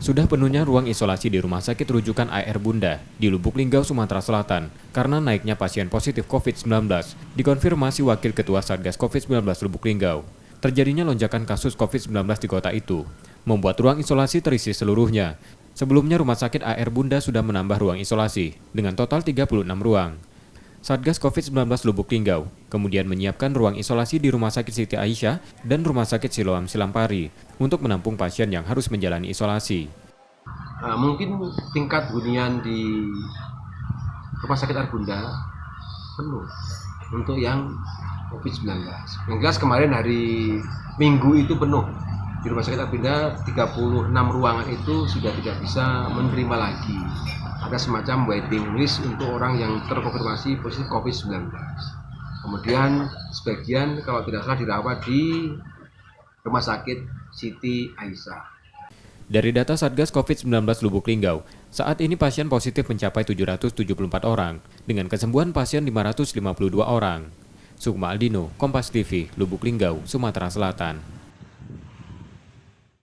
Sudah penuhnya ruang isolasi di Rumah Sakit Rujukan AR Bunda di Lubuk Linggau, Sumatera Selatan karena naiknya pasien positif COVID-19, dikonfirmasi Wakil Ketua Satgas COVID-19 Lubuk Linggau. Terjadinya lonjakan kasus COVID-19 di kota itu membuat ruang isolasi terisi seluruhnya. Sebelumnya Rumah Sakit AR Bunda sudah menambah ruang isolasi dengan total 36 ruang. Satgas COVID-19 Lubuk Linggau kemudian menyiapkan ruang isolasi di Rumah Sakit Siti Aisyah dan Rumah Sakit Siloam Silampari untuk menampung pasien yang harus menjalani isolasi. Mungkin tingkat hunian di Rumah Sakit Arbunda penuh untuk yang COVID-19. Yang jelas kemarin hari Minggu itu penuh. Di Rumah Sakit Arbunda 36 ruangan itu sudah tidak bisa menerima lagi. Ada semacam waiting list untuk orang yang terkonfirmasi positif COVID-19. Kemudian sebagian kalau tidak salah dirawat di Rumah Sakit Siti Aisyah. Dari data Satgas COVID-19 Lubuk Linggau, saat ini pasien positif mencapai 774 orang, dengan kesembuhan pasien 552 orang. Sukma Aldino, Kompas TV, Lubuk Linggau, Sumatera Selatan.